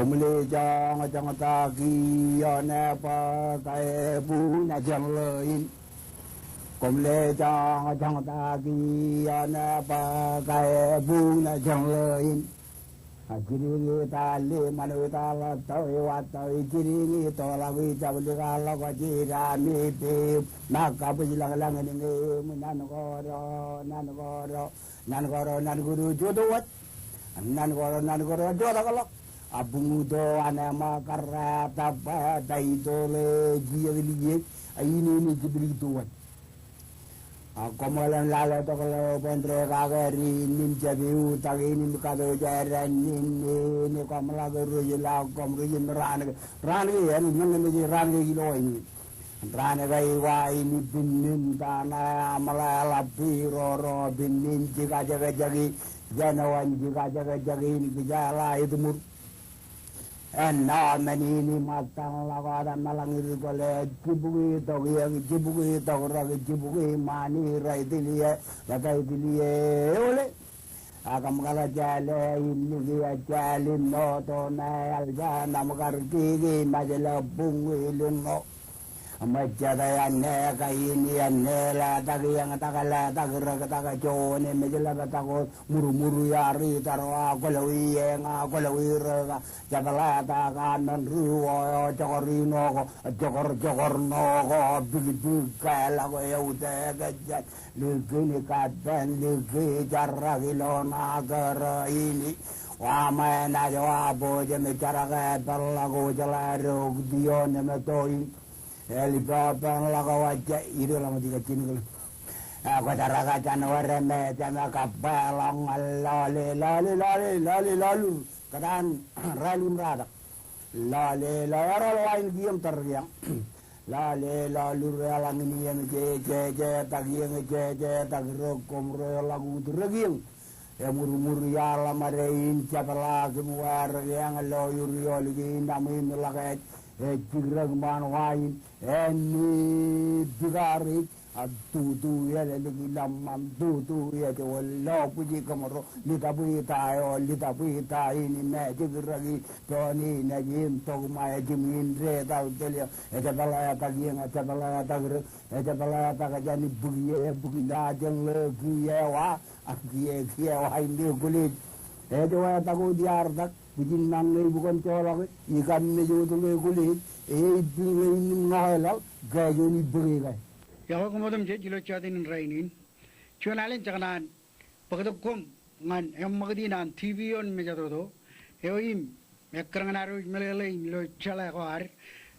cùng lê cho ta ghi nè pa cái bu nhà chẳng lời cùng lê cho ta ghi nè pa cái bu nhà chẳng lời Kiri ta le manu ta la tau wa tau kiri to la wi ta le ga la wa ji ra mi pe na ka pu ji la ni nge nan go ro nan guru jo do wat nan go ro jo da ga la abungu do anama karra ta ba dai do le ji li ai ni jibri do wat Komolan lalo to kalau pentre kageri nin jabiu tagi nin kado jaran nin komala guru jila kom rujin ran ya nin ran gilo ini ran gai wa ini binin dana malala piro binin jika jaga jagi janawan jika jaga jagi ini gejala itu mur ini matang lawada malangir gole jibugi to ragi jibugi mani rai dilie lagai dilie ole agam kala jale ini dia jale no to na alja namakar gigi majala bungi lungo Majada ne kaini ne la tagi yang takala tagira taga jone majala tago muru yari tarwa kolawi nga kolawi ra jabala taga nan ruwa jogorino jogor no go bigu kala go yaude gajat lugini kadan lugi jarra gilona gara ini Wama na jawa boje me caraga berlagu jalaro dione me toin Helikopter lagu wajah itu lama tiga cini kalau aku caraga janwar me jana kapelang lalu kedan rally meradak lalu lain diam teriak lalu relang ini yang je tagi rokom lagu tergiang muru ya lamarein siapa lagi muar yang loyur lagi namin lagat Jigrag manwain ini digari tu ya lagi lamam tu ya jawala puji kamaro lita puita ini me jigragi toni najim to maya jimin re tau telia ejabala tagajani bugi dajeng lagi ya wa ini kulit ejawa tagu diardak Bijin nangai bukan colok, ikan mejo tu le kulit, ini ngahelal, gaya ni berikai. Ya aku mau tempat jilo cahtin rainin, cuma nalen cakanan, pakai kom ngan, yang magdinan TV on meja tu, im, ekrangan aru melelai lo cala kawar,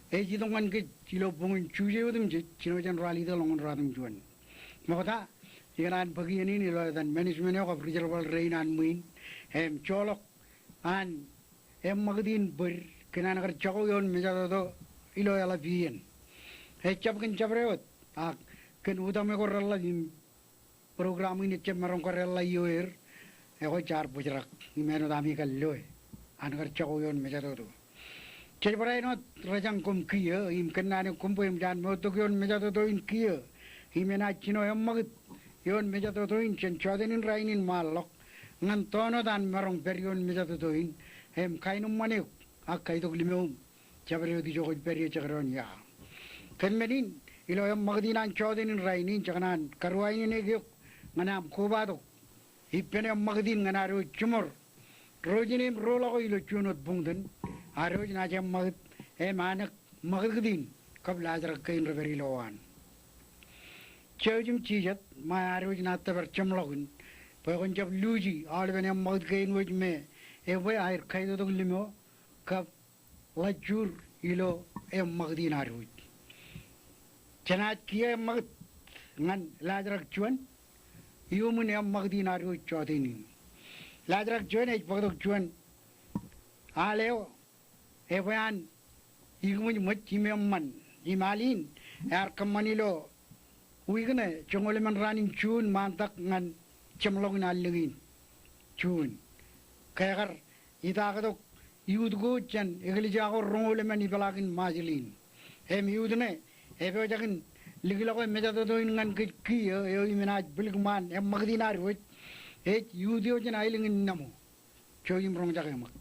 jidong kan ke jilo bungun cuje tu tempat, cino jan rally tu longan ratum juan. Makata, jikanan bagi ini lo dan manajemen aku berjalan wal rainan muin, colok. An magdin ber kena nak jago yon meja tu ilo ala bian. Cap kan cap rewat. Kan udah me koralla di program ini cap marong koralla yoer. Aku car pujerak. Imeno dami kalloy. An nak jago yon meja tu. Cek berai not rajang kum kia. Im kena ni kumpu im jan mo tu yon meja tu in kia. Imena cino magd yon meja tu in cen cadenin rainin malok. Ngan tono dan marong perion meja tuin kainum mane akai to limum jabare di jogo periyo chakron ya kan medin ilo magdinan chodin rainin chakanan karwaini ne gyok manam kubado ipene magdin nganaru chumor rojinim rola ko ilo chunot bungden aroj na jam magd manak magdin kab lazar kain reveri lowan chojum chijat ma aroj na tabar chamlogun Pokoknya jab luji, awalnya yang mau kain wajib me, air kain tu limo, kap lajur ilo magdi naruj. Cenat kia mag ngan ladrak cuan, iumun magdi naruj cotini. Ladrak cuan pokok cuan, aleo, ewan, iumun macam man, imalin, kammanilo, uigane, conggoleman running cuan mantak ngan Camlong nalingin, cun. Kayakar ita katok yudgo chan eklijago rongole mani balagin majilin. Yudne, jakin ligilako meja to ingan kiyo imenaj biligman magdinar wit. Yudio chan ailingin namu. Choyim rong jakamak.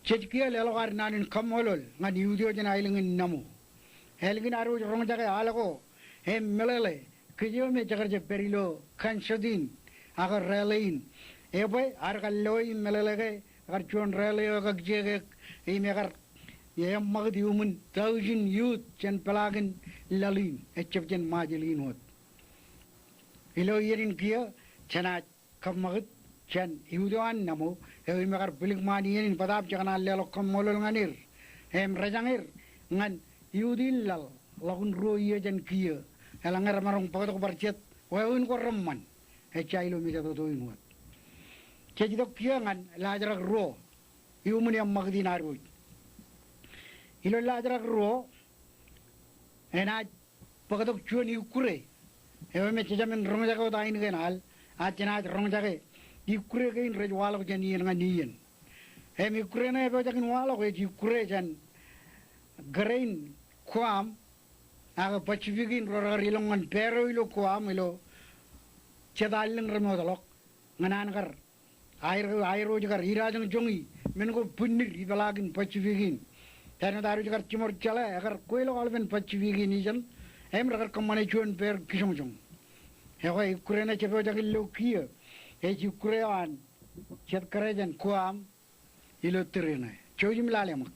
제지키야 레로가리 나는 컴홀을 난 유디오진 아일링은 나무 헬긴 아루 롱자게 알고 에 멜레 그지오메 저거제 베릴로 칸쇼딘 아가 렐레인 에보이 아르갈로이 멜레게 아가 존 렐레가 제게 이메가 예 마그디우문 다우진 유 젠 플라긴 랄린 에첩젠 마젤린 헛 일로 이린 기어 제나 컴마긋 젠 유도안 나무 에이메가 빌릭마니인 바답 자나 레로 컴몰을 가닐 엠 레장일 ngan yudilal lagun roye jan kiye elangar marong pagoto barcet waun ko ramman e chailo mi to inwat keji do kiye ngan lajrak ro yumuni am magdinar ro ilo lajrak ro ena pagoto chuani ukure e me chamen rongja ko dain genal a chena rongja ke ukure ke in rejwalo jan yen ngan yen e mi ukure na e ba jakin walo ke ukure jan grain kuam aga pachivigin rorilongan pero ilo kuam ilo chedaleng remodalok nganan gar air rojar irajang jongi mengo punir ibalagin pachivigin tana daru jar chimor chala agar koilo alben pachivigin ijan em ragar kamane chuan per kisong jong hewa ikurena chebo jagil lo kia e ukurean chet karajan kuam ilo terena chojim lalemak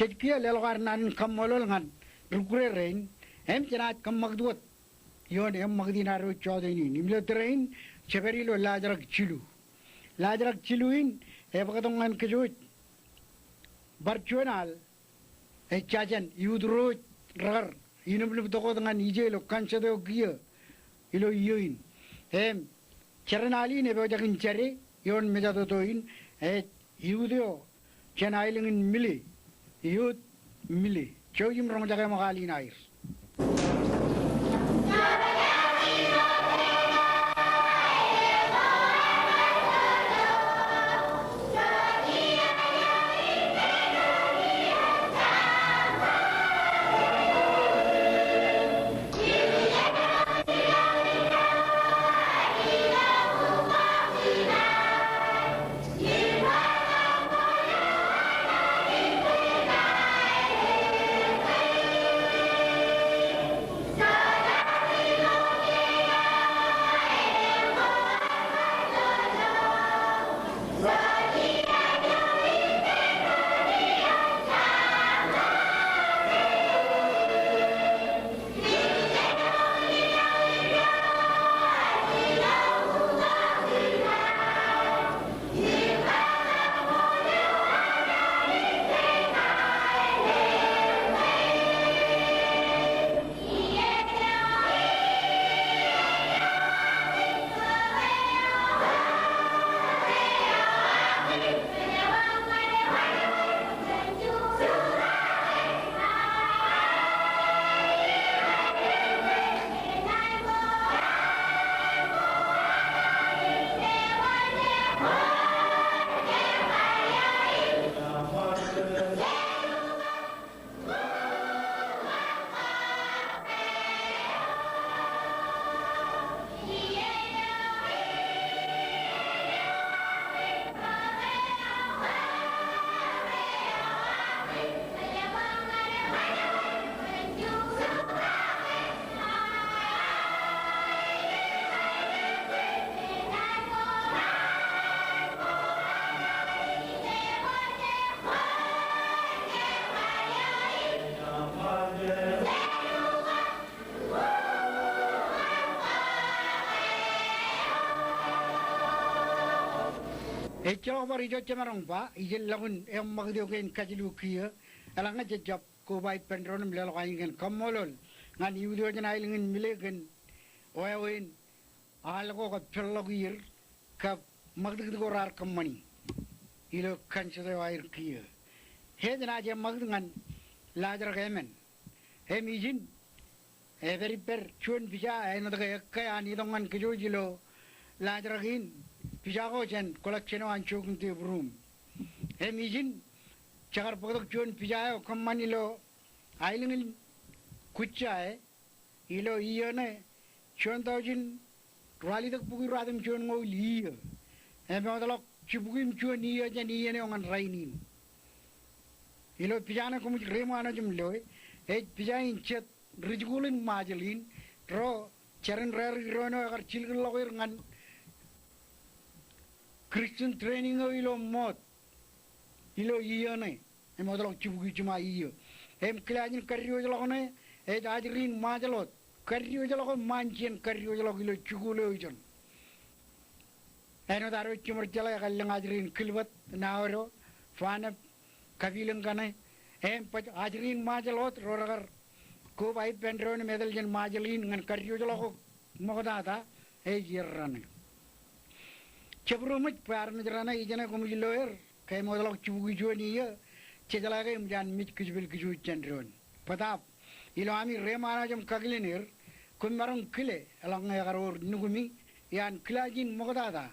Chetkia Lelgarnan Kamolongan, Rukurain, Emjanat Kamagdut, Yon M. Magdinaro Chodini, Nimlotrain, Cheverilo Ladrak Chilu. Ladrak Chiluin, Evadongan Kajut, Barchuanal, a Chajan, Udro Rar, Inublutogan Ijelo, Kanchado Gear, Ilo Yuin, Em Cheranali Nevojakin Cherry, Yon Medatoin, et Udio, Chen Island in Millie, Youth Millie, Chojim Ramajagamali Nais. Echawari Jochamarumpa, Ijelavun, Magdogan Kajilukia, Alanga Jab, Kubai Pendron, Lelaing and Kamolol, and Udian Island in Milligan, Oawin, Alago Pelogir, Cap Magdgorar Company, Ilo Kanchawai Kia. Head and Aja Magdan, Ladra Gamen, Hemijin, a very per Chun Pija, another Kaya, Nidongan Kajujilo, Ladragin. Pijagojan collection and choking to room. Emijin, Chakar Production Pijago, Comanilo, Island Kuchai, Ilo Ione, Chontojin, Rally the Puguradam Chongo Lee, and Modalok Chibuim Chunia and Iene on Rainin. Ilo Pijana commit Remanajum Loy, H. Pijain Chet, Ridgulin Marjalin, Draw, Charan Rare Rono or Children Lawyer and Christian training ilo mot ilo ione e modalo chibugichuma iyo em klajin karyo jalone e ajrin majalot karyo jalo manchen karyo jalo ilo chugulo ijon eno daro chumur jala gallang ajrin kilbat naoro fana kabilang kane em ajrin majalot roragar ko bai pendron medaljen majalin ngan karyo jalo mogadata e yerrane Chevrolet Parmidrana, Ijana Comiloer, came out of Chugujonia, Chegalagam Jan Mitkijil Kiju Chandron. Patap, Ilami Remanajam Kagliner, Kumaran Kile, along Agaror Nugumi, Yan Klajin Mogadada,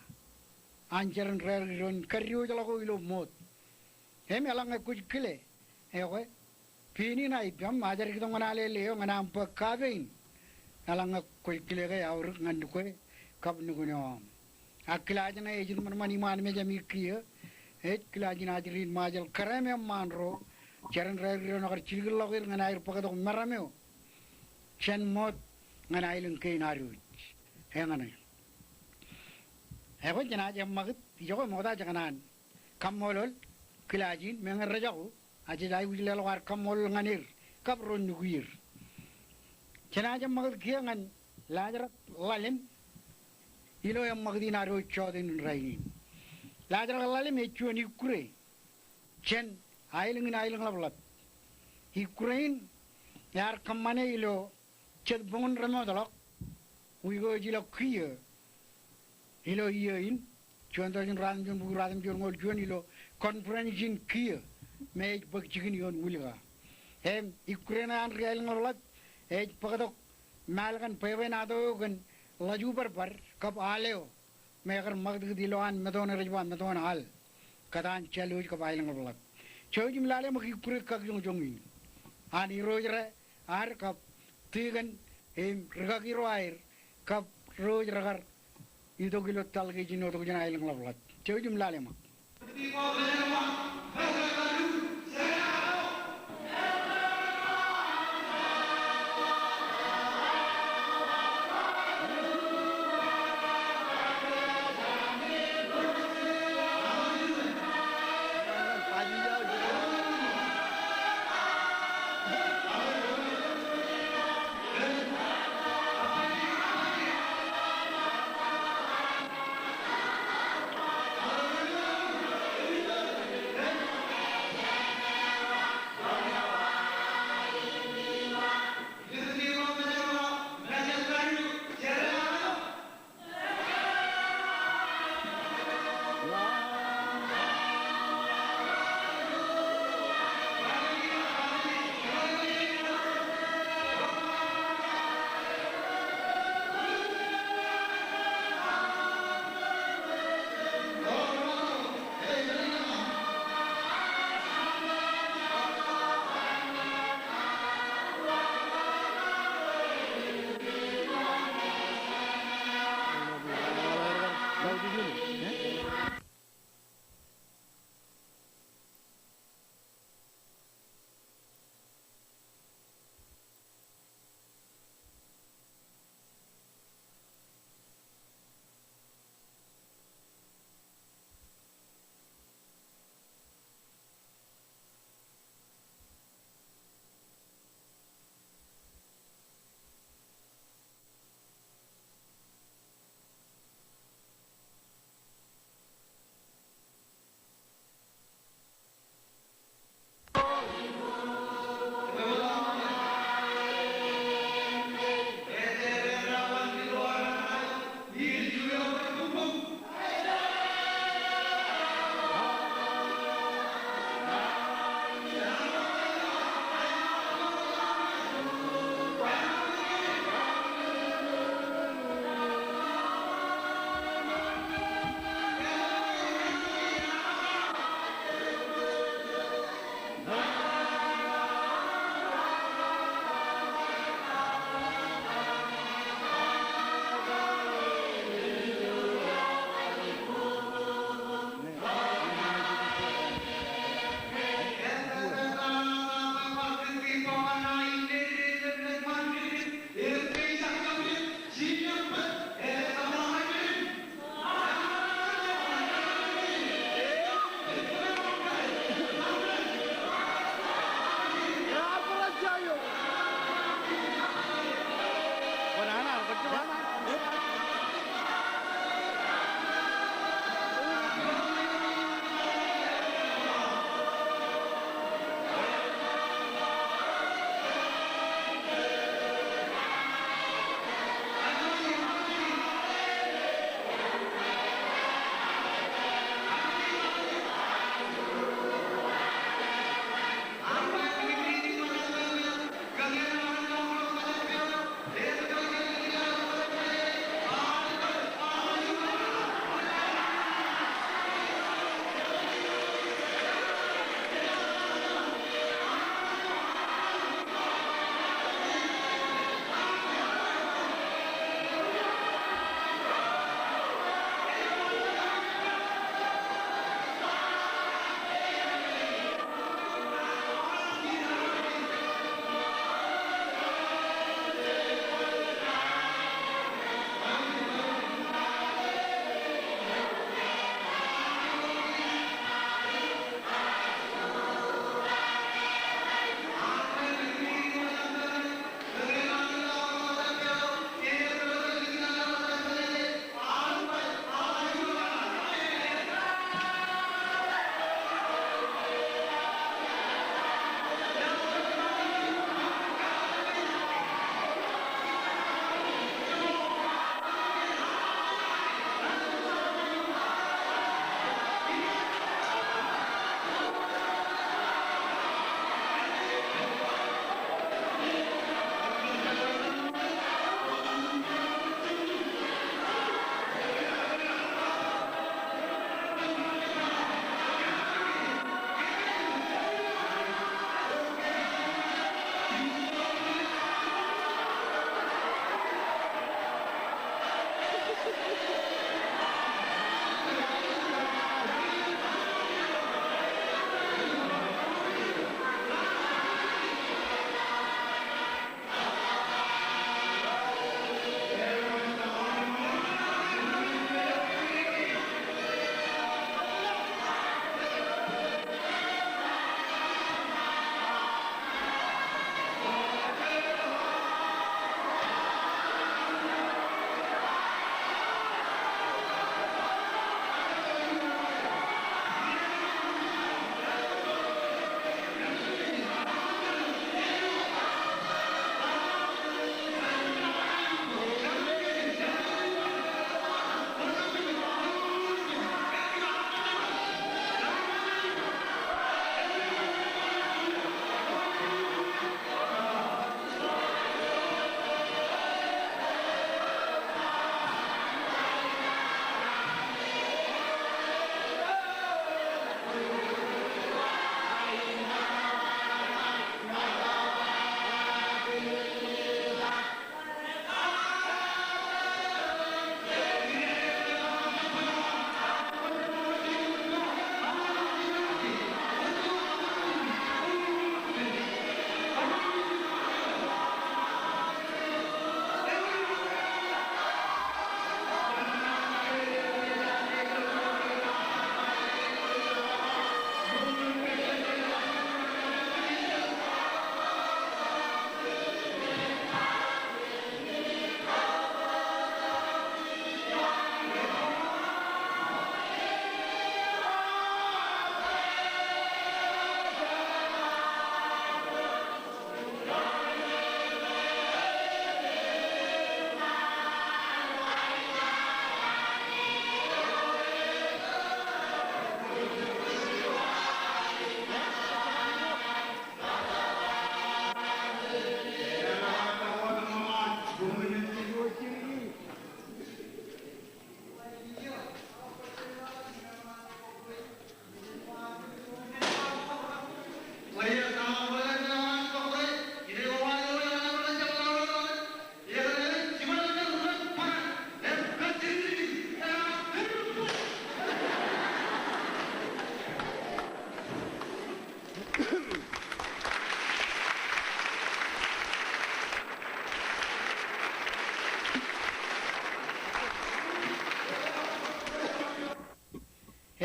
Ancharan Raron Karyojalo Mot. Hem along a good kille, Ewe, Pinina, Majarikdonale Leon and Ampa Kavin, along a quick kille, our Nandukwe, Kapnuguno. Akilajana agent money man majamikia, eight Kilajina Adrin Majal, Karame Manro, Charan Ragon or Chilogger and I pocket of Marameo, Chen Mot, and Island Kane Aruch. Hangane. Evajana Magat, Yo Moda Jaganan, Kamolol, Kilajin, Mengarajao, aja dai ujilal war kamol nganir kapron nuguir cenaja magad kiangan lajar lalim ilo yang magdina ro chodin raini lajar lalim echuani kure chen ailing lablat Ukraine yar kamane ilo ched bongon remodalok uigo jilo kiye ilo yin chuanto jin ranjun bu radam jun ngol jun ilo conference in kiye me bak chikin yon wuliga hem Ukraine an real ngollat e pagdok malgan peven ado gan laju par kap aleo megar magd diloan medon rejwan medon hal kadan chaluj kap ailing ngollat chojim lale mak Ukraine kak jong jongin ani rojre ar kap tigan em regakiro air kap roj ragar itu kilo tal ke jino to jana ailing ngollat chojim lale mak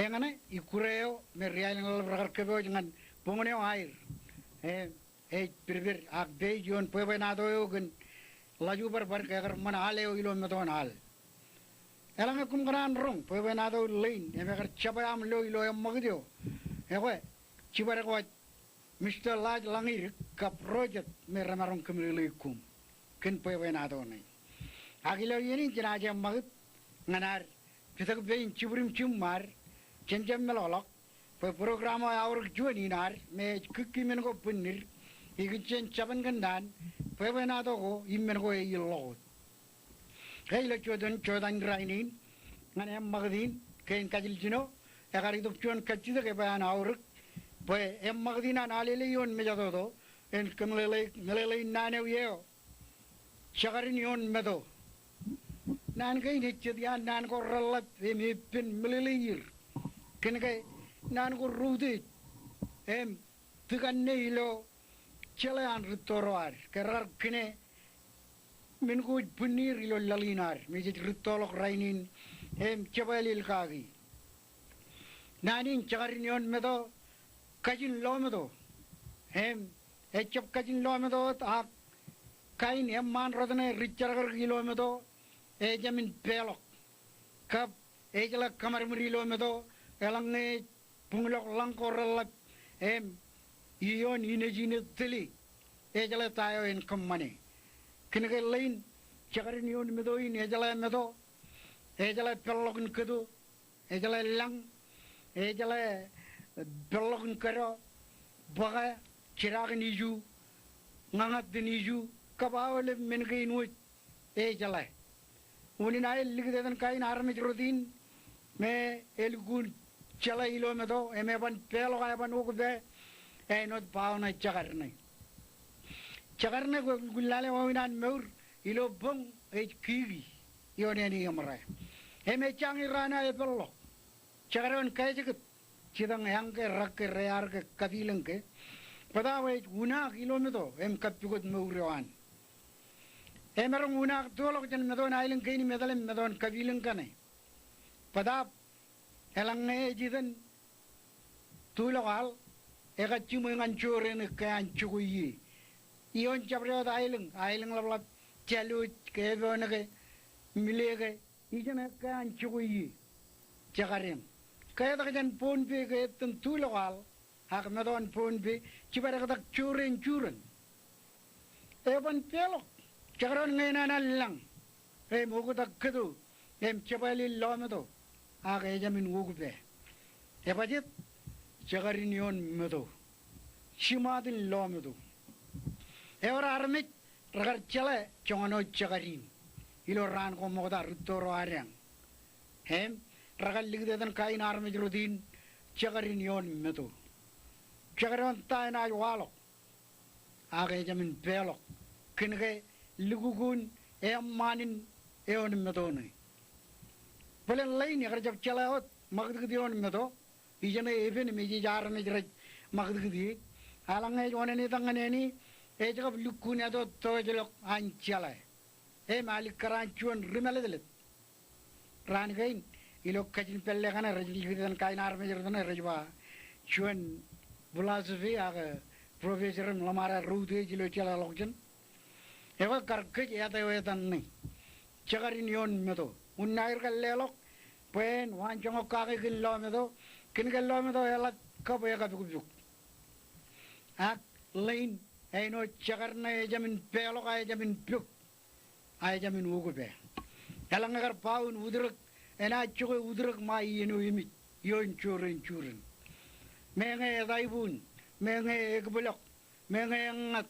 Engane ikureo me rialing rakarkebo jangan pongoneo air. Pirvir ak be jon pebe nado yogen laju bar kagar mana aleo ilo meton al. Elang kum kanan rong pebe nado lain emegar chapayam lo ilo yang magdio. Ewe cibar ko Mr. Laj langir ka project me ramarong kumilikum. Ken pebe nado nei. Agilo yeni jinaja magit nganar pisak be ciburim cumar Jam melolok, program our juaninar, me cookie mengo punir, igin chaban gandan, pevenado, imengo a load. Kaila Jordan grinding, and M. Magdine, Kain Kajilino, a Garidoption Kachida by an hour, by M. Magdine and Alilion Mejadodo, and Kamele Nane Yeo, Chagarinion Meadow. Nangain hit the Nango Rolla, a pin million. Kenake Nango Rudi, Tuganelo, Chelan Ritoroar, Kerar Kene, Mingo Punirilo Lalinar, Mijit Ritolok Rainin, Chabalil Kagi. Nanin Chagarinion Meadow, Kajin Lomedo, Echop Kajin Lomedo, Kain Emman Rodane, Richard Gilomedo, Ejamin Pelok, Cup, Ejala Kamarmuri Lomedo. Elange punglok langkoralap iyon inejine tili ejala tayo in kamane kinake lain chakarin yon medo in ejala medo ejala pellokin kedo ejala lang ejala pellokin karo baga chiragin iju ngangat din iju kabawale menke inwit ejala uninay ligdedan kain armit rodin me elgun Chala ilo medo, emeban pelo kayaban ukube, not pauna chakarne. Chakarne gulale wawinan meur, ilo bung, kiri, yoneni yamara. Changi rana epelo. Chakaron kajik, chidang yanke rakke rearke kavilanke, padawe una kilometer, kapukut meuruan. Emerong una tolok jan medon island kaini medalem medon kavilankane. Padap Elange jidan tulokal eka cumangan curen kayan cukuyi ion cabreo island labla chalu kebona ke milege ijana kayan cukuyi cakarim kaya tak jan pon pe ke ten tulokal hak medon pon pe cibara tak curen eban pelok cakaron ngena lang mogo tak kedu cabali lomedo Aga jamin wugbe. Epajet chagarinion medo. Shimadin lo medo. Eora armit ragar chale chongono chagarin. Ilo ran ko moda rutoro arang. Ragal ligdedan kain armit rodin chagarinion medo. Chagaron taina walo. Aga jamin pelok. Kinge ligugun manin eon medone. Palen lain ya kerja celaot magdi on medo ijane even meji jar ne jere magdi alangai one ni tangane ni ejab lukune do to jelok anchala malik karan chuan rimaledele ran gain ilo kajin pelle kana rajil gidan kainar me jere ne rajwa chuan philosophy aga professor lamara rude jilo chala lokjen ewa karke ya te wetan ni chagarin yon medo Unair kalelok, pen wan jongo kaki kilometer, kin kilometer elat kapo ya kapuk. Ak lain, no chakarna jamin pelok ay jamin puk, ay jamin wugupe. Elang agar paun udruk, ena chuko udruk mai yenu imit, yon churin. Menge daibun, menge ekbulok, menge ngat,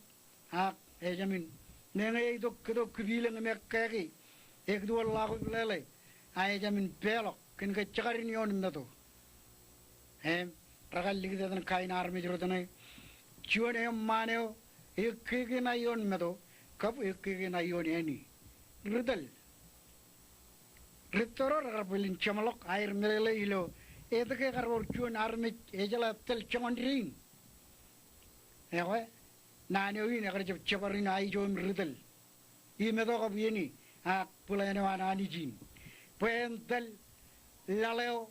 ak ay jamin, menge dok kubilang mekkaki. Ek dua lagu lele, ayah jamin pelok, kini kecakarin yon medo. Ragal lagi dan kain army jurutane, cuan maneo, ek keke na yon medo, kap ek keke na yon ini. Ridal, ritoro ragal pelin camalok air melele ilo, itu ke karbor cuan army ejala tel camandrin. Nane ini agar ceparin ayah jom ridal, ini medo kap ini. Ak pulane wana anijin. Puentel laleo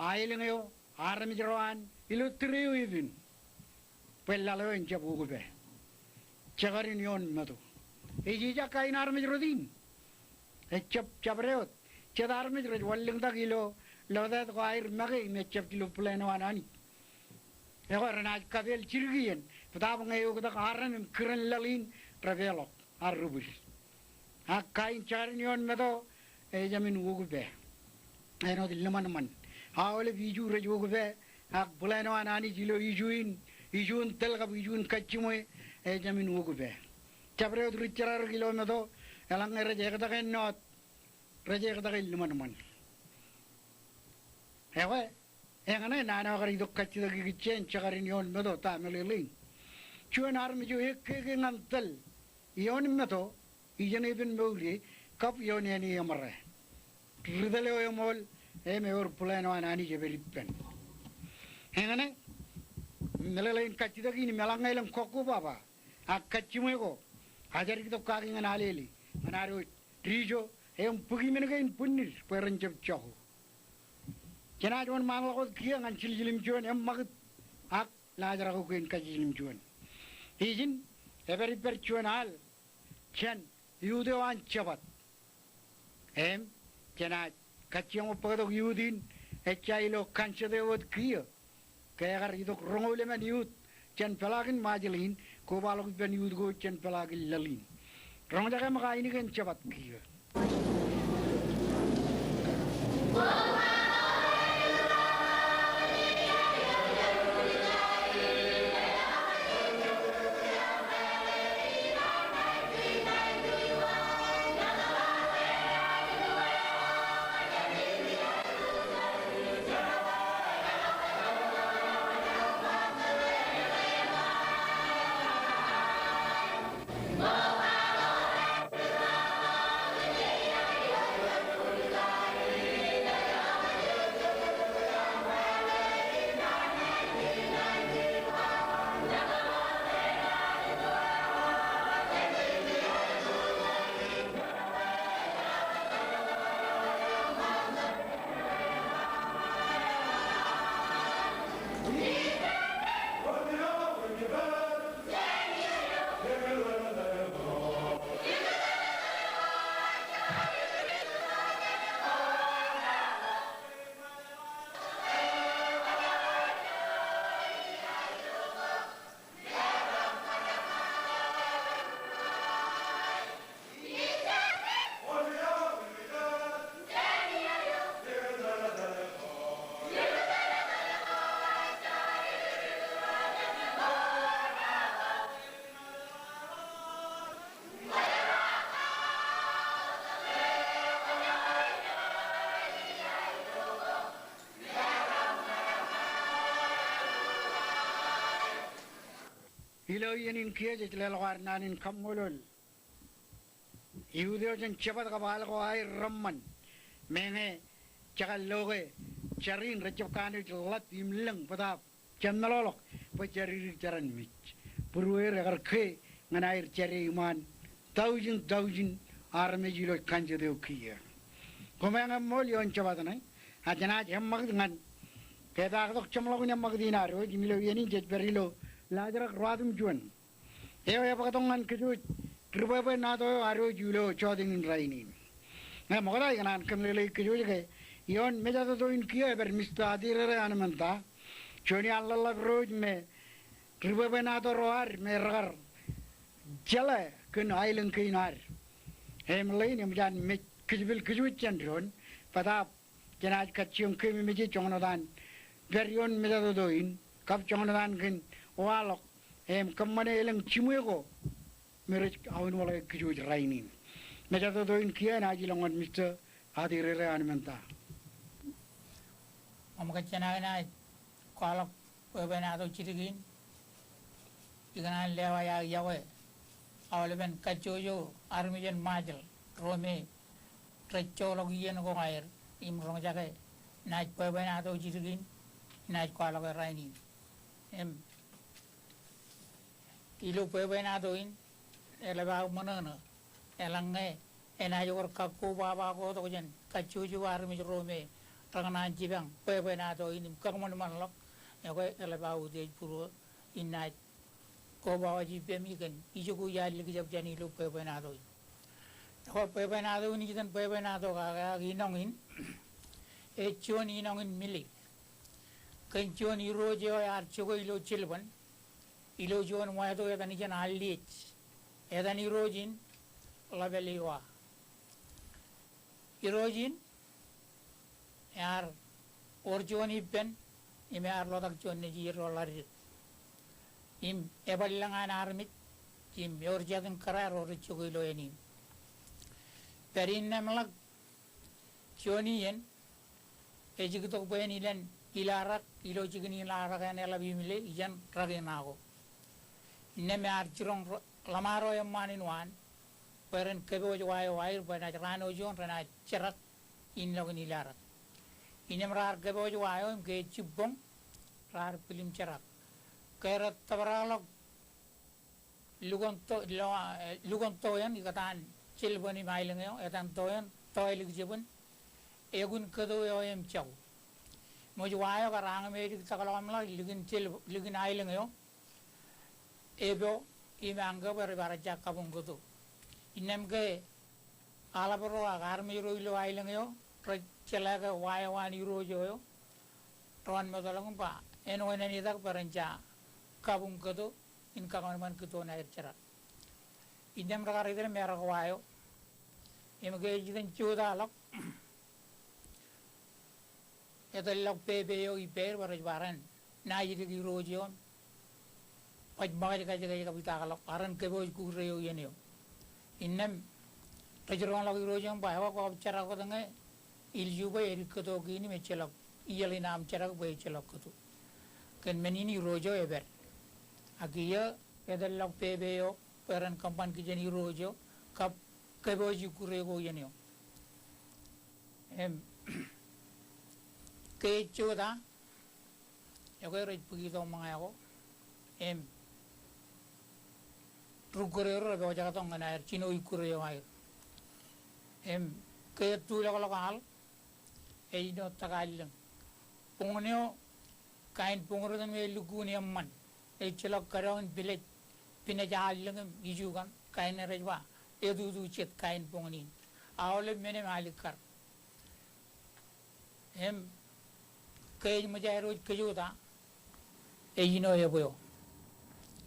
아일링요 아람이저한 일로 트레요이빈 벨라로 인제 보고배 제가린 요언마도 이지자까인 아람이저din echap chabreo chedarme walling kilo loda gair mage mechap kilo pleno anani egor na kabel chirgien padab ngayo da aram kren lalin travelo arubus ha kain charnion medo e jamin ugube eno dilman man ha ole biju rejugube ha pleno anani jilo ijun telga bijun kachimoy e jamin ugube chabreo richarar kilo medo elang raja kata kan not raja kata kan luman hewa engane nana kari dok kacil lagi kicen cakarin yon medo ta meliling cuan armi jo ek ngantel yon medo ijan even meuli kap yon yani amare ridale o mol e me or plano anani je beripen engane meliling kacil lagi ni melangai lang koku baba ak kacimego hajar kita kaki nganaleli Manaro trijo em pugi menegain punir perencap chow. Kena juan mangla ko kia ngan cilim juan em magat ak lajar aku kuin kacilim juan. Izin eberi percuan hal chen yudewan cepat. Em kena kaciyang upagadok yudin ecailo kansadewat kia. Kaya kar idok rongoleman yud chen pelagin majalin kobalok ben yudgo chen pelagin lalin. Rong jaga maka ini kan cepat kia. Ilo yanin kia jitla lawar nanin kamulol. Iudio jan cepat kabal ko ay ramman. Menge cakal loge carin recep kanu jelat imleng pada jam nolok pacari caran mich. Purwe regar ke nganair cari iman thousand arme jilo kanja deu kia. Komanga mol yon cepat nai. Ajana jam mag dengan kita dok cemlok ni mag dinaro jimilo yanin jet berilo. Lajarak radum juan. Ewa pakatongan keju kerba nato aro julo choding raini. Nah makanya kanan kemlele keju je yon meja to in kia ber mista adirere anamanta. Choni Allah roj me kerba nato roar mergar jala ken ailen kinar. Emlei ni mjan me keju chandron pada jenaj kacung kemi meji chongodan. Verion meja to in kap chongodan ken walok em kemana elang cimuego mereka awin walak kejuj rainin meja to doin kia na jilangan mister adirere anmenta amka chana kolok pebena to chirigin igana lewa ya yawe awleben kachojo armijen majel rome trecholog yen ko air imrong jage na pebena to chirigin na kolok rainin em Ilo pebena doin, elaba mana na, elangai, enajor kaku baba ko to jen, kacuju armi rome, tangan jibang pepe na to inim kakmon manlok ya ko ele bawu de puro inna ko bawa jibem ikan ijuku ya ligi jab jani lu pepe na to ko pepe na to ni jitan pepe na to ka ginongin e chon inongin mili kan chon iro jo yar chugo ilo chilban ilo jon mo to ya tani jan alit ya tani rojin labeliwa irojin yar orjon ipen ime ar lodak jon ne jiro larit im eballangan armit im yorjadin karar or chugilo enim perin namlak jonien ejigto benilen ilarak ilo jigni larak an elabimile ijan raginago neme ar chirong lamaro yamanin wan peren kebo wayo wair bana rano jon rana cherak in logun ilarak inem rar kebo wayo ke chibong rar pilim cherak kerat tabaralok lugon toyan ikatan chilboni mailengo etan toyan toilik jibun egun kedo yoem chaw moj wayo karang medik takalamla ligin ailengo ebo imanga barajak kabung goto inem ke alabro agarmi roilo ailengo chelaga wayo wani rojo ron modalong pa eno enani dak parancha kabung goto in kaman kuto na irchara inem ragar idere mera wayo imge jiden chuda lok etalok pebeyo iper baraj baran na yidi rojo paj bagaj ka bitakalok aran kebo kureyo yenyo inem tajron lagi rojang bawa ko cara ko dangai iljuba erikoto gini mechelok iyali nam cara ko bechelok ko ken menini rojo eber agiya edallok pebeyo peran kampan ki jeni rojo kap kebo kurego yenyo em ke choda yogo roj pugito mangayo em rukurero be jaga tong na er chino ikureo ay em ke tu la hal e no tagal pongneo kain pongro dan me luguni amman e chelo karon bilet pina jalung ijugan kain rejwa edu du chet kain pongni awle mene malikar em ke mujai roj kejuda e ino yeboyo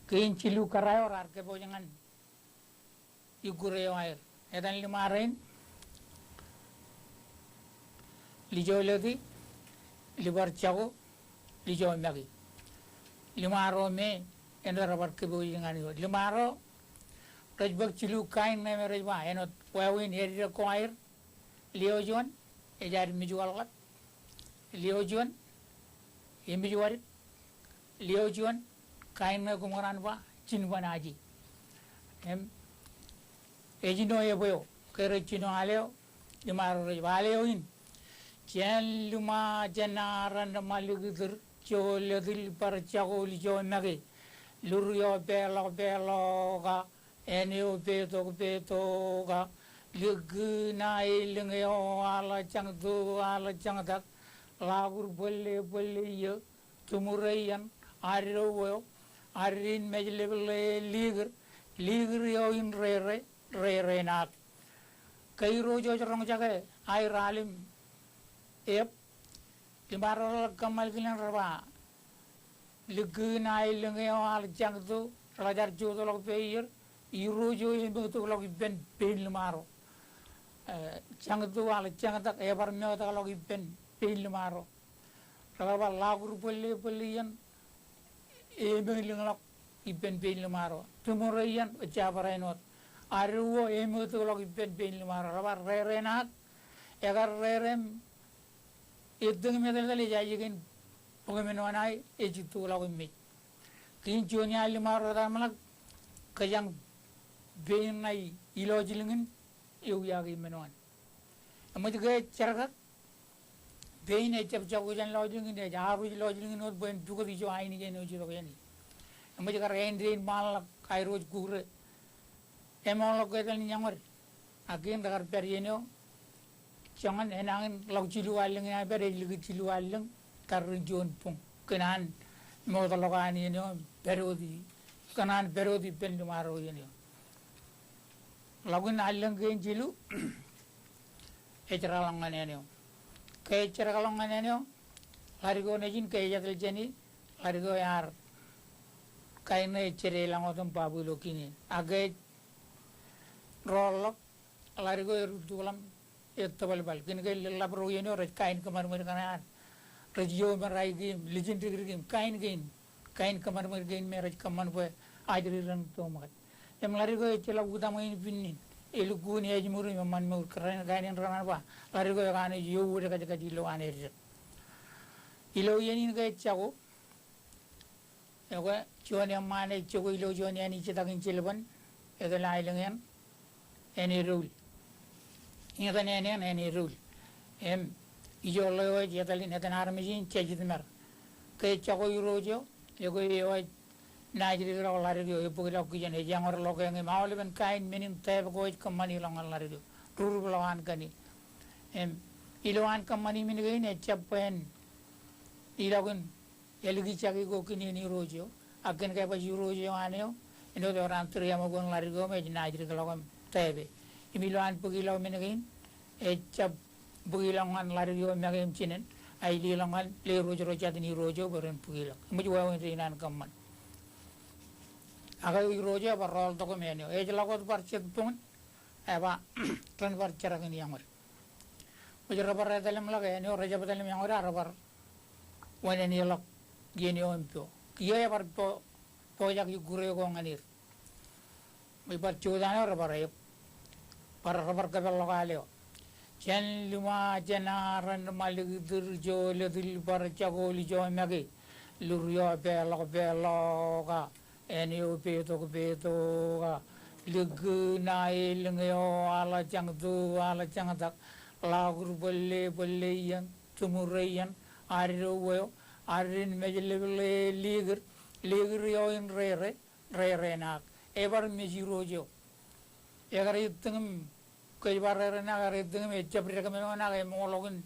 kein cilu karayo rar ke bojangan igureo air edan limarin lijo lagi libar chago lijo magi limaro me endo rabar ke bojangan yo limaro rajbak cilu kain me rajba eno wawin herira ko air liojon ejar mijual lat liojon emijuarit liojon kain na kumaran ba cinwan aji em ejino yeboyo kere cino aleo dimaro aleo in chen luma janaran malugidur choledil par chagol jo magi lurio belo ga enio beto ga lugna ilngeo ala chang dak lagur bolle yo tumurayan arrowo arin mejlebele liger yo in re nak kai rojo rong jaga ai ralim ep timaro kamal kilan raba ligna ilnge al jangdu rajar jodo lok peir i rojo imbetu lok ben pel maro jangdu al jangdak ebar meota lok ben pel maro raba lagur bolle yan emelinglok iben benlimaro tumurayan jabarainot arwo emutulok iben benlimaro rabar rerenat egar rerem edung medel jayigen pogemenonai ejitulok immi kin jonya limaro damalak kajang benai ilojilingin euyagi menon amujge charaka bein ejab jagujan lojingin de jabu lojingin not ben dugo di jo aini gen oji do yani amaj kar endrin mal kai roj gure emol ko dal nyamor again dagar perino jangan enangin lau cilualing ya bere lagi cilualing karjon pung kenan mau tolokan ini berodi kenan berodi pendu maro ini lagun alang kein cilu ecara langan ini kayak cara langan ini larigo nejin kayak jatuh jeni larigo yar kain ecere langotom babu lokini agak rolok larigo erutulam tabal bal kini kay labro yun o kain kamar kanan radio maray game legendary game kain kamar game meraj kaman po adri ran to mat em larigo echela udama in pinnin elugu ni ajmuru man mur karan kain ran ba larigo kan yo ude ka dilo ane ilo yenin kay chago ego choni amane chogo ilo choni ani chitakin chilban ego lailengen any rule ingatan any rule em ijolo jetalin etan armijin chejidmer kay chago irojo ego yo najri ro larigo epugila kujen e jangor lokeng mawleben kain menin teb go kamani longal larigo turulawan kani em ilowan kamani min gain echapen ilagun elgi chagi go kini ni rojo agen kay ba rojo aneo ino do ran triamo gon larigo me najri lokam tebe imiloan pugilaw minagin echap pugilangan larigo magem chinen ay lilangan le rojo rojo ni rojo beren pugilaw mujuwa rinan kamman aga rojo ba rol to ko menyo e lagot parchet pun eba tran parchara ni yamar mujura bar dalam laga ni rojo dalam yamar arabar wane ni lok geni ompo kiyo bar po jak gure ko nganir may bar chodana arabar para kabel lokaleo jan lima janaran maligidur jo ledil bar chagoli jo magi lurio belo ka enio peto ka ligna ilngyo ala chang tak lagur bolle yan tumurayan ariro arin mejlele liger yo in re nak ever mejirojo egar itengem kay barere na agar itengem echap rekameno na kay mologun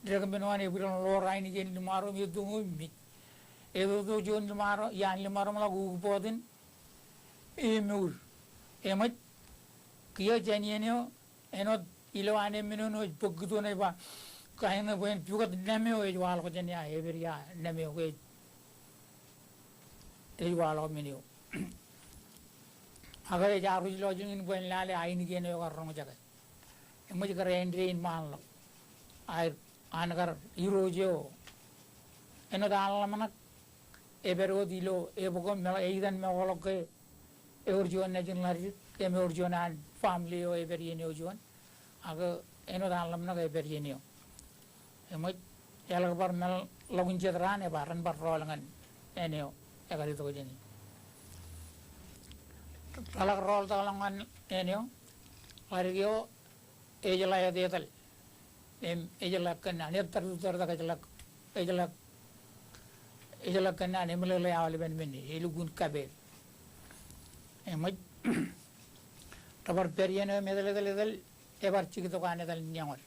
rekameno ani bilang lorai ni jen limaro mi tungu mi edo to jon limaro yan limaro mala gugupodin emur emat kiyo janienyo enot ilo ane mino no pogdo na ba kay na buen pugat nameo e wal ko jania everia nameo ko e wal minio agar jaru lojungin buen lale ain gene yo garong jaga emuj kare endrin manlo air anagar irojo eno dal manak ebero dilo ebogom mela eidan me woloke eurjon na jin lari ke me urjonan family o eberino jon aga eno dal manak eberino emuj elaga bar mel logun jedran e baran bar rolangan eneo egari to jeni alag rol talangan eneo larigyo ejala ya detal em ejala kana netar da ejala kana ne mele awal ben men elugun kabel emaj tabar periene medel ebar chigito kane dal nyangor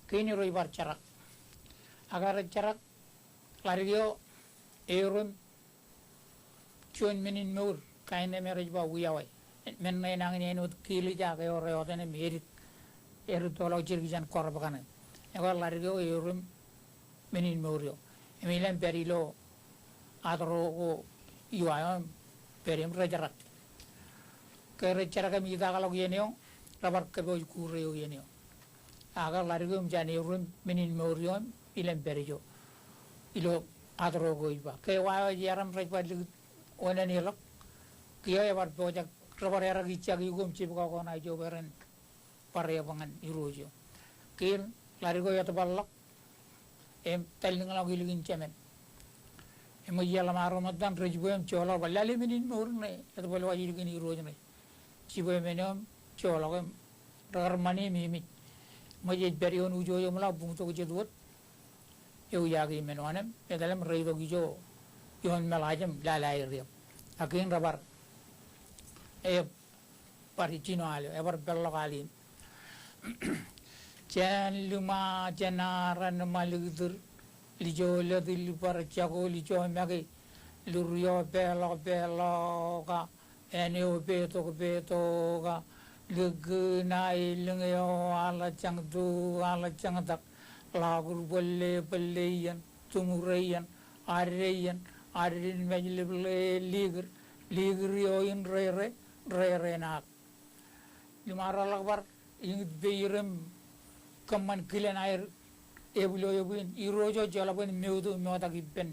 kini roi bar charak agar charak larigyo eurum chon menin mur kaine meraj ba uyawai men nay nang ni enut kili jaga ore otene merit eru tolo jirgijan korbakane egal larigyo eurum menin murio emilen perilo adro ko yuayo perim rajarat kere charaga mi daga log yenio rabar ke boy kureo yenio aga larigyo mjani eurum menin murio ilen perijo ilo adro go iba ke wa yaram rajba ona ni lok kiyo bar project rabar era gichag yugum chipka ko na jo beren pare bangan irojo kin larigo ya taballak em taling la giligin chemen em yalla maro madan rejboem chola balali minin murne et bol wa giligin irojo ne chiboem menom chola ko rar mani mimi moje berion ujo yo mala bung to jedot eu yagi menonem edalam reido gijo yon melajam lalai riam akin rabar e paricino ale ebar bello kali Chen luma chenaran maludur lijo ladil parchago lijo magi lurio pelo ka eneo peto ka lugna ilungyo ala chang tak lagur bolle tumurayan arin majle ligur yo in re nak lumara lakbar ing beirem kaman kilen air ebulo yobin irojo jalaben meudu meota giben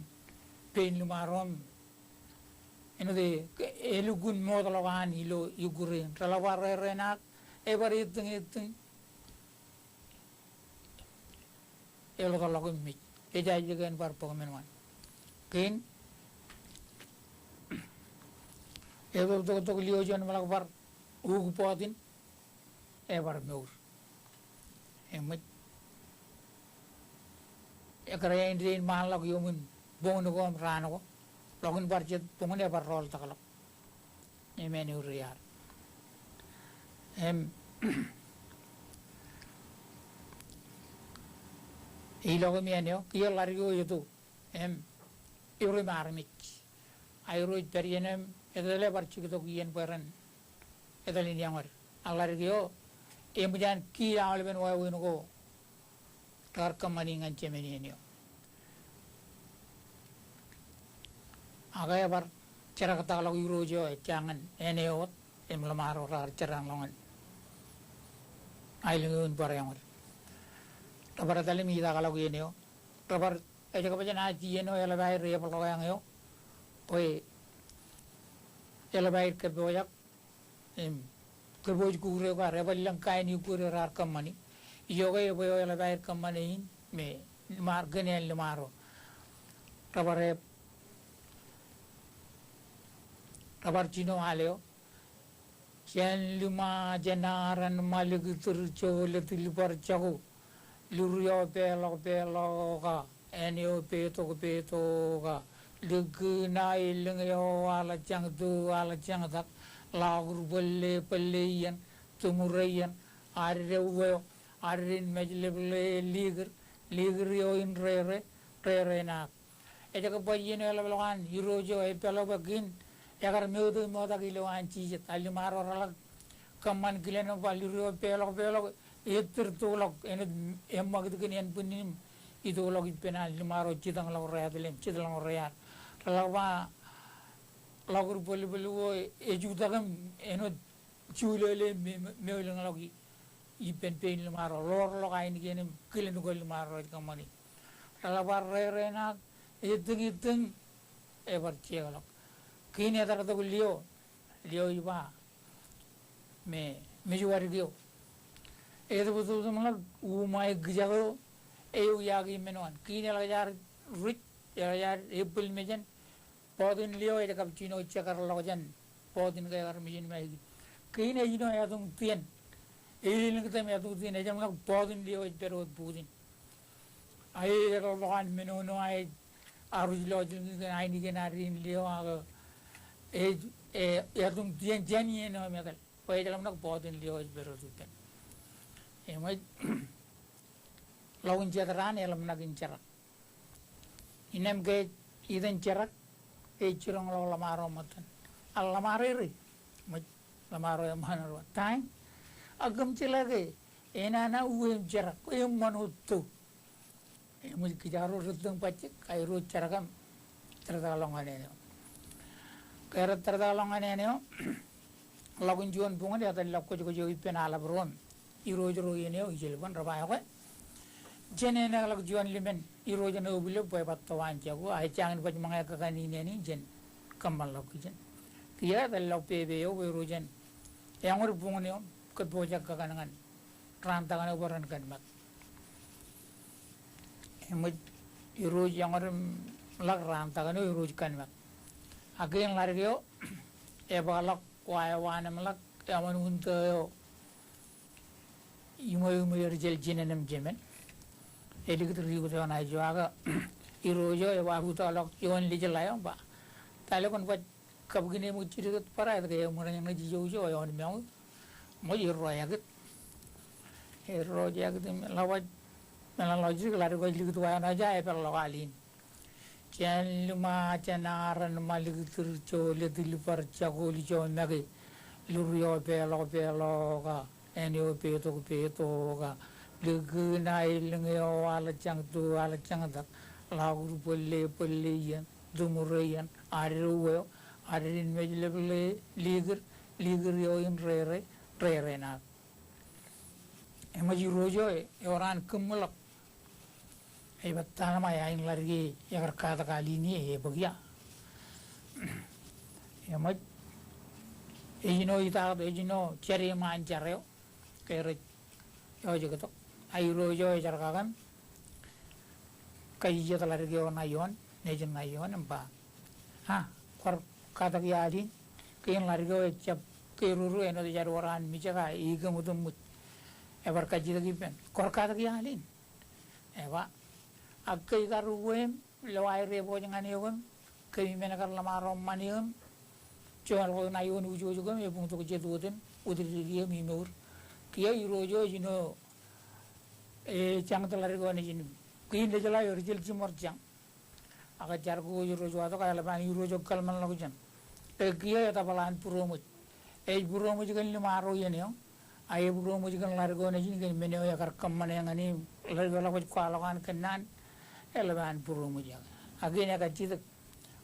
pain lumarom eno de elugun modalogan ilo yugurin talawa renak ever itung elo kalagun mi eja jigen par pokmenwan kin elo to liojon malakbar ug podin ever meur emet ekarain din malak yomun bongo gom rano logun barjet pungune bar rol takalak emeni uriyar ilogo mienio kiyo larigo yutu uri marmik ayro perienem edele barchikito kien peren edalin yamar alarigo emjan ki alben wa winugo tarkam maningan chemenienio agaya bar ceraka takalog yurojo jangan eneot emlamaro rar cerang longan ailingun parayamar tabar tali mi takalog yenio tabar eja kapajan aji yeno elabai re palogang yo oi elabai keboyak keboj kure ka rebalang kain yukure rar kamani yoga yo elabai kamani me margene lemaro tabar Chino aleo chen luma jenaran maligitur choletil parchago lurio pelo ka enio peto ka lugna ilungyo ala chang dak lagur pelleyan tumurayan arrewo arin majle liger yo in re na eja ko bayino ala logan yurojo e pelo bagin agar meudu moda kilo anci tali maro ralak kaman kileno baliro pelok etir tolok ene emma gitu kenian punim itu log penal maro cidang log readlem cidang read lawa lagur bolu eju dagam eno chulele meuleng logi ipen pen maro lor log ain genem kileno gol maro kamani lawa rena etung ever chegalok kini ada kata lio iba me juari dio itu betul malah umai gejago yagi menuan kini lajar rich lajar apple mejan podin lio itu cappuccino cakar lojan podin kayak mejan mai kini jino ya tung tien ini kita me tung tien aja malah podin lio itu perut podin ay lojan menu no ay arus lojin ay ni kenarin lio aga tung tien jani no megal pay dalam nak podin lio beru tupen emai lawan jadaran elam nak incerak inem ke iden cerak curang law lamaro matan al lamariri lamaro yang mana ruat tang agam cilage enana uem cerak uem manutu emai kijaro ruteng pacik kairu cerakam tertalongan ini kaya tertalongan ini lagun juan bunga dia tadi lakko juga ipen ala beron irojo ini ijilban rabai aku jene na lag juan limen irojo na ubile boy patawan jago ai changan paj mangai kakani ini jen kamal lakko jen kia tadi lak pebe yo irojan yang ur bunga ni kebojak kakanangan rantangan ubaran kan mak emut irojo yang ur lak rantangan irojo kan mak agen largyo ebalak waya malak yaman unta yumo rejel jinenem jemen elik rigo to na jaga irojo e babu to lok yon lijelayo ba tale kon ba kabgine mu chirit para de mo na ngi jojo yon mew mo yiro yaget roja gitu lawat melalui lari gua lihat tuh aja ya perlu alin jangan luma canaran malik terco lihat lipar cago lijo nage lurio pelo ka enio peto ka legenai lengeo alacang tak lagu pelle yan dumurayan aru arin mejle liger yo in rere na emaji rojo orang kemelak hebat tanama ya in lagi ya kata kali ini bagia emaj ejino cari mancar yo kere yo juga tuh air rojo jarkakan kaji jatuh lagi orang ayon nejen ayon empa kor kata kiadin kain lari cap keruru eno di jaruaran mijaga iga mutumut ebar kaji lagi pen kor kata kiadin eva akai karuem lewai rebo jangan iom kami menakar lamarom manium jual ko nayon ujo juga me pung to jetuten udiri dia mimur kia irojo jino cang telari ko ni jino kain de jala yorjil cimor cang aga jargo irojo ato kaya leban irojo kalman lagu jan kia ya tapalan puromut puromut juga ni maro ya neo ay puromut juga lari ko ni jino kan meneo ya kar kamman yang ani lari ko lagu kwalakan kenan leban puromut ya agenya kacit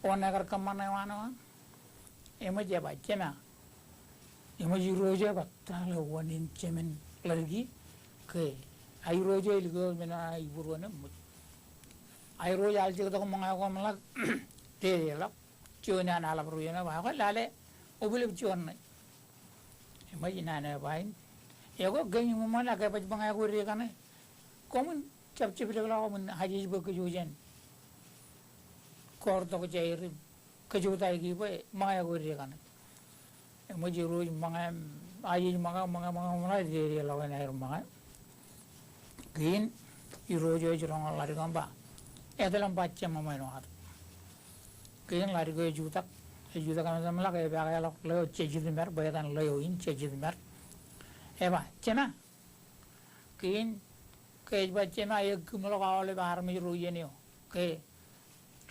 ona kar kamman yang mana emaj ya bacema emaj irojo batala wanin cemen lagi ke ay rojo ilgo mena iburo ne ay rojo alje ko mga ko malak te la chona na la bro yana ba ko lale obule chon emaj na na bain ego gani mo mala ka baj mga ko re kana komun chap chip le la mun haji bo ko jojen kor to ko jair kejutai ki pe mga ko re kana emaj rojo mga ayi mga mala de la wana ir mga Gin irojo jorong lari gamba edalam baca mama no hat gin lari go juta kan samla ke baga la lo chejid mer bayan lo in chejid mer eba chena gin ke baca na ek mulo kawale bahar mi roye ne ke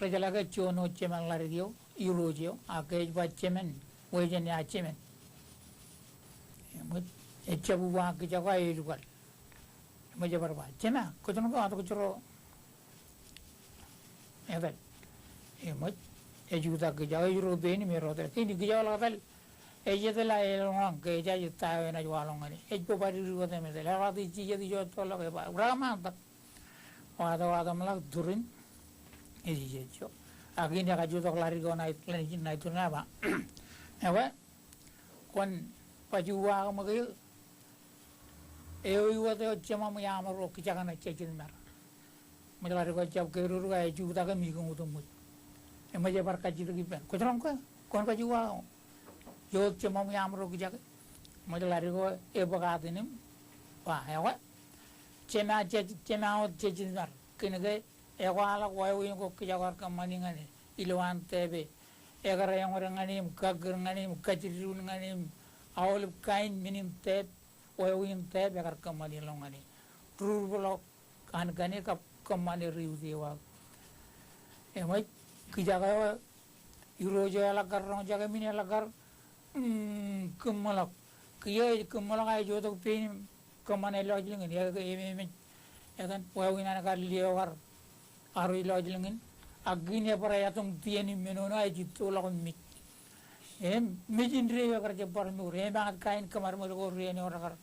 rejala ke chono cheman lari dio irojo a ke baca men wejen ya chemen echabu wa ke jaga irugal मजे बरबा चेना कुछ न को आतो कुछ रो एदल ए मज एजुता के जाओ यूरो बेनी मेरो ते कि जाओ लगल एजेतला ए लोंग के जा जुता है ना जवालों ने एजो बारी रुको ते में लगा दी चीज दी जो तो लगे बा ग्रामा तक वादा मतलब दुरिन ए जी जो आगे ने का जो तो लारी को नाइ तो ना बा एवे कोन पजुवा मगे ewiwate chama mu yamaro kichakana chechin mer mudalari ko chap keruru ga juta ga mi gung utum emaje bar kaji gi pen ko tram ko kon ka juwa yo chama mu yamaro kichak mudalari ko e baga dinim wa hewa chema chechin mer kinege e wala ko wi ko kijakar kamani ngani ilwan tebe egara yang orang ngani kagur ngani kajirun ngani awal kain minim tebe Wawin teh bekar kembali longani, turun belok kan gani kap kembali riu dewa. Emai kijaga irojo alagar rong jaga mini alagar kemalak kiai kemalak aja tu pin kembali lagi lengin ya ke eme ya kan wawin anak liawar arui lagi lengin agini apa ya tum tiani menona aja tu lawan mit. Mijin riu agar jepar mur, bangat kain kemar mur ko riu ni orang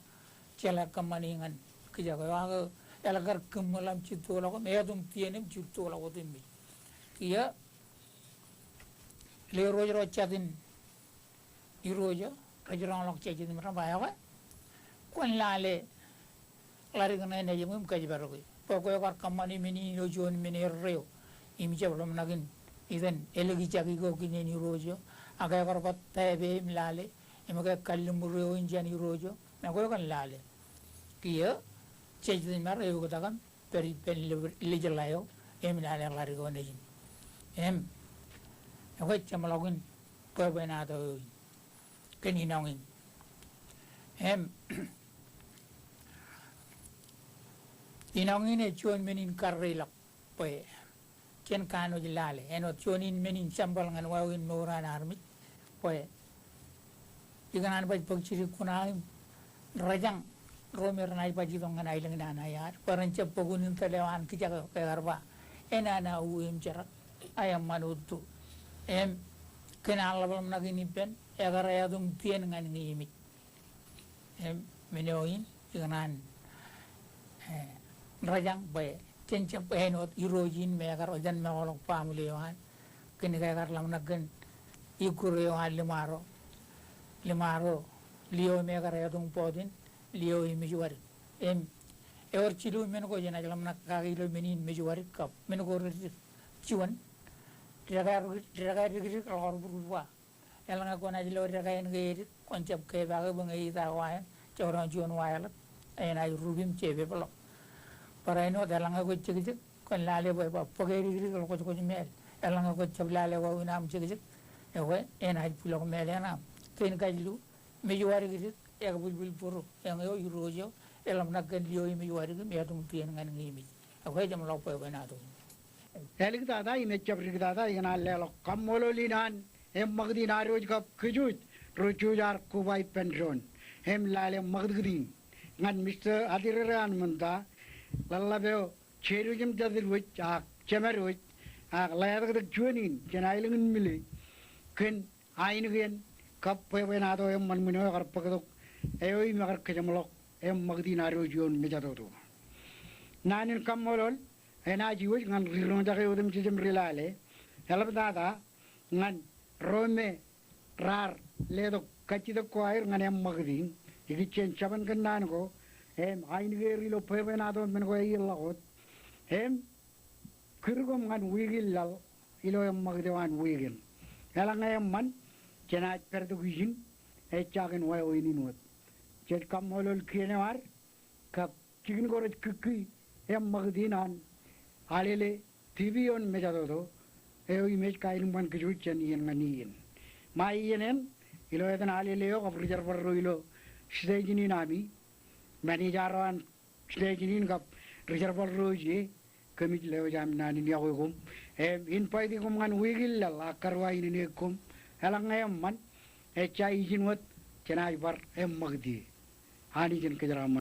cela kemaningan kejaga wang elagar kemalam citu lagu meadum tianem citu lagu timbi kia le rojo chatin irojo rajurang lok chatin merah bayar kon lale lari kena ne jemum kaji baru pokoknya kar kemani mini rojon mini reo imi belum nagin iden elegi cagi go kini ni rojo agak kar pat tebe lale emaga kalum reo injan irojo aku kan lale kia cecil mer eu katakan peri pen lejer layo lale lari ko nejin aku cuma lagun perbena atau keninangin inangine chuan menin karrilak poe ken kano jilale eno chuanin menin sambal ngan wawin nuran armit poe iganan baj pagchiri kunai rajang romer nai baji dongan ailang nana yar parancha pogunin telewan kijaga pegarba enana uim jarak ayam manutu em kenal labam nagini pen egara yadum tien ngan ngimi em menoin iganan rajang bay tencha enot irojin me agar ojan me olok family wan kini agar lam nagen ikure wan limaro lio me agar yadum podin lio imijuari em eor chilu men ko jena lam nak kagilo menin mejuari kap men ko ciwan dragar digri kalor burwa elanga ko na jilo dragar ngiri koncep ke baga bangai ta wa coron ciwan wa ena rubim chebe pelo para eno dalanga ko chigik kon lale boy ba pogeri gri ko mel elanga ko chablale wa unam chigik ewe ena pulo ko mel ena ken kajlu me yuari gri ega bulbul puru yang yo yurojo elam nagan liyo me yuari gri me tum tien ngan ngimi ewe jam lo po na to elik dada ine chabrik dada ina lelo kammolo linan em magdi na roj kap khujuj rojujar kubai pension hem lale magdin ngan Mr. Adiran munda lalabeo cherujim jadir wich chemer wich layar juanin jenailing mili ken ainigen kap penado em manmino karpakadok eoi magar kejamlok em magdi na rojon mejado nanin kammolol ena jiwich ngan rilong jake udem chijem rilale helap dada ngan rome rar ledo kachida kwair ngan em magdin iki chen chaban kandan ko em ainige rilo pebenado men ko yilakot em kirgom ngan wigilal ilo em magdewan wigil ela ngayam man chena perdu gijin e chagen way oininot chet kamolol kienewar kap chigin gorot kiki em magdinan alele tv on mejadodo e image kailum ban kijuch chen yen nganin mai yenen ilo eden alele yo kap reservoir ilo stegini nami manageran stegini kap reservoir roje kemit leo jam nani niagum in paidi kum ngan wigil la karwa ini kum halang ngayam man e chai jinwat chenai bar em magdi hani jen kejaram